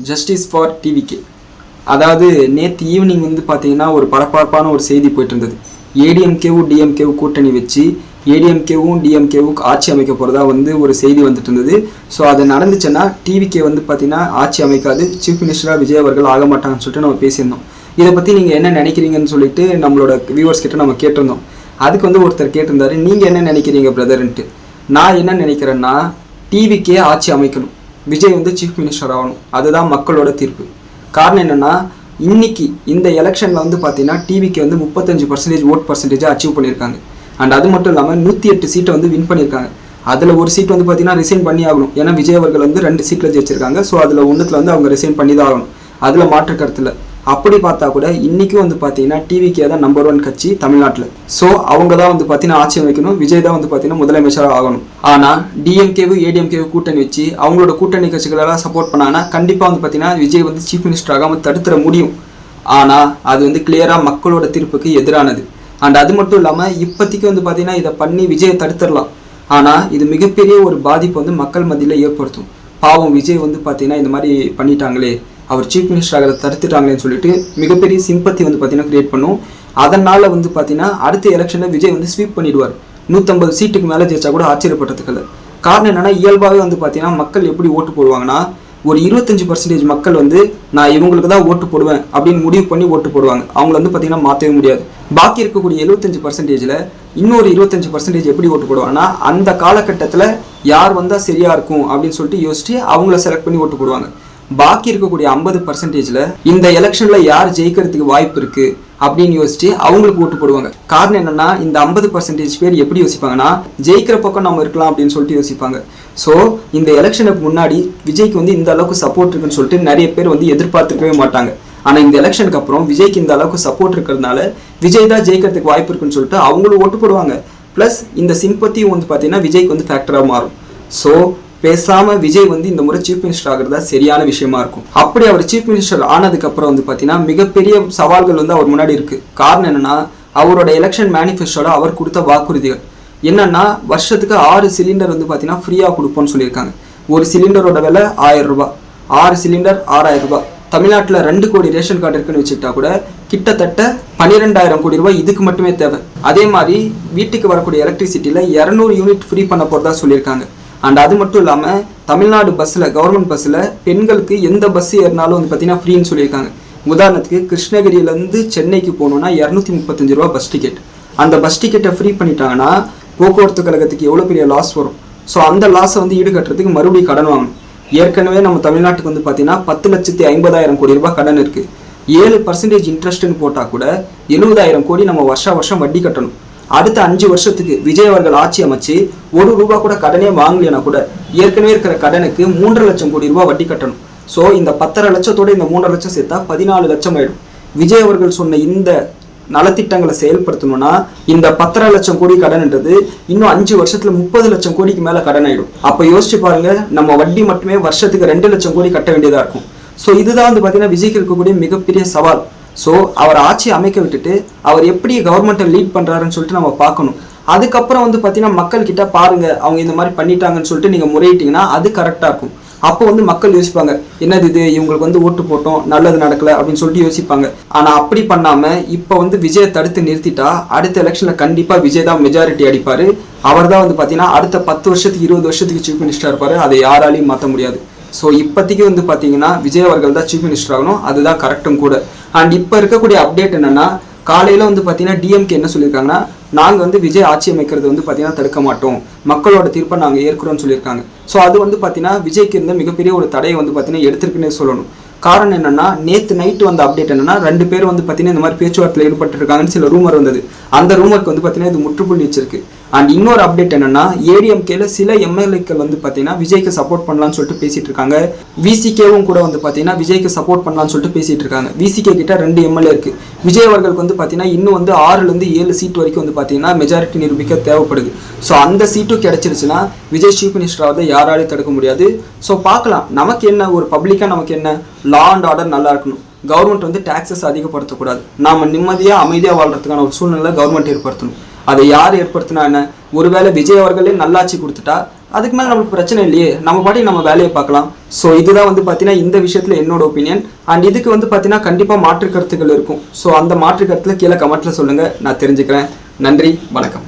Justice for TVK. அதாவது நேற்று evening வந்து பார்த்தீங்கன்னா ஒரு பரபரப்பான ஒரு செய்தி போயிட்டு இருந்தது. ஏடிஎம்கேவும் டிஎம்கேவும் கூட்டணி வச்சு ஏடிஎம்கேவும் டிஎம்கேவும் ஆட்சி அமைக்க போகிறதா வந்து ஒரு செய்தி வந்துட்டு இருந்தது. ஸோ அது நடந்துச்சுன்னா டிவிகே வந்து பார்த்தீங்கன்னா ஆட்சி அமைக்காது, சீஃப் மினிஸ்டராக விஜய் அவர்கள் ஆக மாட்டாங்கன்னு சொல்லிட்டு நம்ம பேசியிருந்தோம். இதை பற்றி நீங்கள் என்ன நினைக்கிறீங்கன்னு சொல்லிட்டு நம்மளோட வியூவர்ஸ் கிட்ட நம்ம கேட்டிருந்தோம். அதுக்கு வந்து ஒருத்தர் கேட்டிருந்தாரு, நீங்கள் என்ன நினைக்கிறீங்க பிரதர்ன்ட்டு. நான் என்ன நினைக்கிறேன்னா, டிவிக்கே ஆட்சி அமைக்கணும், விஜய் வந்து சீஃப் மினிஸ்டர் ஆகணும், அதுதான் மக்களோட தீர்ப்பு. காரணம் என்னென்னா, இன்னைக்கு இந்த எலெக்ஷனில் வந்து பார்த்தீங்கன்னா டிவிக்கு வந்து 35% ஓட் பர்சன்டேஜாக அச்சீவ் பண்ணியிருக்காங்க. அண்ட் அது மட்டும் இல்லாமல் 108 சீட்டை வந்து வின் பண்ணியிருக்காங்க. அதில் ஒரு சீட் வந்து பார்த்தீங்கன்னா ரிசைன் பண்ணி ஆகணும். ஏன்னா விஜய் அவர்கள் வந்து 2 சீட்டில் ஜெயிச்சிருக்காங்க. ஸோ அதில் ஒன்றுத்தில் வந்து அவங்க ரிசைன் பண்ணி தான் ஆகணும், அதில் மாற்று கருத்தில். அப்படி பார்த்தா கூட இன்றைக்கும் வந்து பார்த்தீங்கன்னா டிவிக்கே தான் நம்பர் 1 கட்சி தமிழ்நாட்டில். ஸோ அவங்க தான் வந்து பார்த்தீங்கன்னா ஆட்சி அமைக்கணும், விஜய் தான் வந்து பார்த்தீங்கன்னா முதலமைச்சராக ஆகணும். ஆனால் டிஎம்கேவும் ஏடிஎம்கேவும் கூட்டணி வச்சு அவங்களோட கூட்டணி கட்சிகளெல்லாம் சப்போர்ட் பண்ணாங்கன்னா கண்டிப்பாக வந்து பார்த்தீங்கன்னா விஜய் வந்து சீஃப் மினிஸ்டர் ஆகாமல் தடுத்துட முடியும். ஆனால் அது வந்து கிளியராக மக்களோட தீர்ப்புக்கு எதிரானது. அண்ட் அது மட்டும் இல்லாமல் இப்போதைக்கு வந்து பார்த்தீங்கன்னா இதை பண்ணி விஜயை தடுத்துடலாம். ஆனால் இது மிகப்பெரிய ஒரு பாதிப்பு வந்து மக்கள் மத்தியில் ஏற்படுத்தும். பாவம் விஜய் வந்து பார்த்தீங்கன்னா இந்த மாதிரி பண்ணிட்டாங்களே, அவர் சீஃப் மினிஸ்டர் ஆகிறத தடுத்துட்டாங்களேன்னு சொல்லிட்டு மிகப்பெரிய சிம்பத்தி வந்து பார்த்தீங்கன்னா கிரியேட் பண்ணும். அதனால் வந்து பார்த்தீங்கன்னா அடுத்த எலெக்ஷனில் விஜய் வந்து ஸ்வீப் பண்ணிடுவார். 150 சீட்டுக்கு மேலே ஜெயிச்சா கூட ஆச்சரியப்பட்டதுக்கு. காரணம் என்னென்னா, இயல்பாகவே வந்து பார்த்தீங்கன்னா மக்கள் எப்படி ஓட்டு போடுவாங்கன்னா, ஒரு 25% மக்கள் வந்து நான் இவங்களுக்கு தான் ஓட்டு போடுவேன் அப்படின்னு முடிவு பண்ணி ஓட்டு போடுவாங்க. அவங்கள வந்து பார்த்தீங்கன்னா மாற்றவே முடியாது. பாக்கி இருக்கக்கூடிய 75%ல் இன்னொரு 25% எப்படி ஓட்டு போடுவாங்கன்னா, அந்த காலகட்டத்தில் யார் வந்தால் சரியாக இருக்கும் அப்படின்னு சொல்லிட்டு யோசிச்சு அவங்கள செலக்ட் பண்ணி ஓட்டு போடுவாங்க. பாக்கி இருக்கக்கூடிய 50%ல் இந்த எலெக்ஷனில் யார் ஜெயிக்கிறதுக்கு வாய்ப்பு இருக்குது அப்படின்னு யோசிச்சு அவங்களுக்கு ஓட்டு போடுவாங்க. காரணம் என்னென்னா, இந்த 50% பேர் எப்படி யோசிப்பாங்கன்னா, ஜெயிக்கிற பக்கம் நம்ம இருக்கலாம் அப்படின்னு சொல்லிட்டு யோசிப்பாங்க. ஸோ இந்த எலெக்ஷனுக்கு முன்னாடி விஜய்க்கு வந்து இந்த அளவுக்கு சப்போர்ட் இருக்குன்னு சொல்லிட்டு நிறைய பேர் வந்து எதிர்பார்த்துக்கவே மாட்டாங்க. ஆனால் இந்த எலெக்ஷனுக்கு அப்புறம் விஜய்க்கு இந்த அளவுக்கு சப்போர்ட் இருக்கிறதுனால விஜய் தான் ஜெயிக்கிறதுக்கு வாய்ப்பு இருக்குன்னு சொல்லிட்டு அவங்களும் ஓட்டு போடுவாங்க. ப்ளஸ் இந்த சிம்பத்தியும் வந்து பார்த்தீங்கன்னா விஜய்க்கு வந்து ஃபேக்டராக மாறும். ஸோ பேசாமல் விஜய் வந்து இந்த முறை சீஃப் மினிஸ்டர் ஆகிறதா சரியான விஷயமா இருக்கும். அப்படி அவர் சீஃப் மினிஸ்டர் ஆனதுக்கப்புறம் வந்து பார்த்தீங்கன்னா மிகப்பெரிய சவால்கள் வந்து அவர் முன்னாடி இருக்குது. காரணம் என்னென்னா, அவரோட எலெக்ஷன் மேனிஃபெஸ்டோட அவர் கொடுத்த வாக்குறுதிகள் என்னென்னா, வருஷத்துக்கு 6 சிலிண்டர் வந்து பார்த்தீங்கன்னா ஃப்ரீயாக கொடுப்போம்னு சொல்லியிருக்காங்க. ஒரு சிலிண்டரோட விலை 1000 ரூபாய், 6 சிலிண்டர் 6000 ரூபாய். தமிழ்நாட்டில் 2 கோடி ரேஷன் கார்டு இருக்குன்னு வச்சுக்கிட்டா கூட கிட்டத்தட்ட 12,000 கோடி ரூபாய் இதுக்கு மட்டுமே தேவை. அதே மாதிரி வீட்டுக்கு வரக்கூடிய எலக்ட்ரிசிட்டியில் 200 யூனிட் ஃப்ரீ பண்ண போகிறதா சொல்லியிருக்காங்க. அண்ட் அது மட்டும் இல்லாமல் தமிழ்நாடு பஸ்ஸில், கவர்மெண்ட் பஸ்ஸில் பெண்களுக்கு எந்த பஸ் ஏறினாலும் வந்து பார்த்தீங்கன்னா ஃப்ரீன்னு சொல்லியிருக்காங்க. உதாரணத்துக்கு கிருஷ்ணகிரியிலேருந்து சென்னைக்கு போகணுன்னா 235 ரூபா பஸ் டிக்கெட். அந்த பஸ் டிக்கெட்டை ஃப்ரீ பண்ணிட்டாங்கன்னா போக்குவரத்து கழகத்துக்கு எவ்வளோ பெரிய லாஸ் வரும். ஸோ அந்த லாஸை வந்து ஈடுகட்டுறதுக்கு மறுபடியும் கடன் வாங்கணும். ஏற்கனவே நம்ம தமிழ்நாட்டுக்கு வந்து பார்த்தீங்கன்னா 10,50,000 கோடி ரூபாய் கடன் இருக்குது. 7% இன்ட்ரெஸ்ட்னு போட்டால் கூட 70,000 கோடி நம்ம வருஷம் வட்டி கட்டணும். அடுத்த 5 வருஷத்துக்கு விஜய் அவர்கள் ஆட்சி அமைச்சு 1 ரூபா கூட கடனே வாங்கலைன்னா கூட ஏற்கனவே இருக்கிற கடனுக்கு 3.5 லட்சம் கோடி ரூபாய் வட்டி கட்டணும். ஸோ இந்த 10.5 லட்சத்தோட இந்த 3.5 லட்சம் சேர்த்தா 14 லட்சம் ஆயிடும். விஜய் அவர்கள் சொன்ன இந்த நலத்திட்டங்களை செயல்படுத்தணும்னா இந்த 10.5 லட்சம் கோடி கடன்ன்றது இன்னும் 5 வருஷத்துல 30 லட்சம் கோடிக்கு மேல கடன் ஆயிடும். அப்ப யோசிச்சு பாருங்க, நம்ம வட்டி மட்டுமே வருஷத்துக்கு 2 லட்சம் கோடி கட்ட வேண்டியதா இருக்கும். ஸோ இதுதான் வந்து பார்த்தீங்கன்னா விஜய்க்கு இருக்கக்கூடிய மிகப்பெரிய சவால். ஸோ அவர் ஆட்சி அமைக்க விட்டுட்டு அவர் எப்படி கவர்மெண்ட்டை லீட் பண்ணுறாருன்னு சொல்லிட்டு நம்ம பார்க்கணும். அதுக்கப்புறம் வந்து பார்த்தீங்கன்னா மக்கள்கிட்ட பாருங்க அவங்க இந்த மாதிரி பண்ணிட்டாங்கன்னு சொல்லிட்டு நீங்கள் முறையிட்டீங்கன்னா அது கரெக்டாக இருக்கும். அப்போ வந்து மக்கள் யோசிப்பாங்க, என்னது இது, இவங்களுக்கு வந்து ஓட்டு போட்டோம், நல்லது நடக்கலை அப்படின்னு சொல்லிட்டு யோசிப்பாங்க. ஆனால் அப்படி பண்ணாமல் இப்போ வந்து விஜயை தடுத்து நிறுத்திட்டா அடுத்த எலெக்ஷனில் கண்டிப்பாக விஜய் தான் மெஜாரிட்டி அடிப்பார். அவர் தான் வந்து பார்த்தீங்கன்னா அடுத்த 10 வருஷத்துக்கு 20 வருஷத்துக்கு சீஃப் மினிஸ்டர் இருப்பார். அதை யாராலையும் மாற்ற முடியாது. ஸோ இப்போதைக்கு வந்து பார்த்தீங்கன்னா விஜய் அவர்கள் தான் சீஃப் மினிஸ்டர் ஆகணும், அதுதான் கரெக்டும் கூட. அண்ட் இப்போ இருக்கக்கூடிய அப்டேட் என்னென்னா, காலையில் வந்து பார்த்தீங்கன்னா டிஎம்கே என்ன சொல்லியிருக்காங்கன்னா, நாங்கள் வந்து விஜய் ஆட்சி அமைக்கிறது வந்து பார்த்தீங்கன்னா தடுக்க மாட்டோம், மக்களோட தீர்ப்பை நாங்கள் ஏற்கிறோம்னு சொல்லியிருக்காங்க. ஸோ அது வந்து பார்த்தீங்கன்னா விஜய்க்கு இருந்த மிகப்பெரிய ஒரு தடையை வந்து பார்த்தீங்கன்னா எடுத்துருக்குன்னே சொல்லணும். காரணம் என்னென்னா, நேற்று நைட்டு வந்த அப்டேட் என்னென்னா, 2 பேர் வந்து பார்த்தீங்கன்னா இந்த மாதிரி பேச்சுவார்த்தையில் ஈடுபட்டுருக்காங்கன்னு சில ரூமர் வந்தது. அந்த ரூமருக்கு வந்து பார்த்தீங்கன்னா இது முற்றுப்புள்ளி வச்சிருக்கு. அண்ட் இன்னொரு அப்டேட் என்னென்னா, ஏடிஎம்கேல சில எம்எல்ஏக்கள் வந்து பார்த்தீங்கன்னா விஜய்க்கு சப்போர்ட் பண்ணலான்னு சொல்லிட்டு பேசிட்டு இருக்காங்க. விசிகேவும் கூட வந்து பார்த்தீங்கன்னா விஜய்க்கு சப்போர்ட் பண்ணலான்னு சொல்லிட்டு பேசிட்டு இருக்காங்க. விசிகே கிட்ட 2 எம்எல்ஏ இருக்கு. விஜய் அவர்களுக்கு வந்து பார்த்தீங்கன்னா இன்னும் வந்து 6லேருந்து 7 சீட் வரைக்கும் வந்து பார்த்தீங்கன்னா மெஜாரிட்டி நிரூபிக்க தேவைப்படுது. ஸோ அந்த சீட்டும் கிடைச்சிருச்சுன்னா விஜய் சீஃப் மினிஸ்டராவது யாராலையும் தடுக்க முடியாது. ஸோ பார்க்கலாம், நமக்கு என்ன, ஒரு பப்ளிக்காக நமக்கு என்ன, லா அண்ட் ஆர்டர் நல்லா இருக்கணும். கவர்மெண்ட் வந்து டாக்ஸஸ் அதிகப்படுத்தக்கூடாது. நாம் நிம்மதியாக அமைதியாக வாழ்றதுக்கான ஒரு சூழ்நிலை கவர்மெண்ட் ஏற்படுத்தணும். அதை யார் ஏற்படுத்தினா என்ன, ஒருவேளை விஜய் அவர்களே நல்லாட்சி கொடுத்துட்டா அதுக்கு மேலே நம்மளுக்கு பிரச்சனை இல்லையே, நம்ம பாட்டி நம்ம வேலையை பார்க்கலாம். ஸோ இதுதான் வந்து பார்த்தீங்கன்னா இந்த விஷயத்தில் என்னோட ஒப்பீனியன். அண்ட் இதுக்கு வந்து பார்த்தீங்கன்னா கண்டிப்பாக மாற்று கருத்துக்கள் இருக்கும். ஸோ அந்த மாற்று கருத்தில் கீழே கமெண்ட்டில் சொல்லுங்கள், நான் தெரிஞ்சுக்கிறேன். நன்றி, வணக்கம்.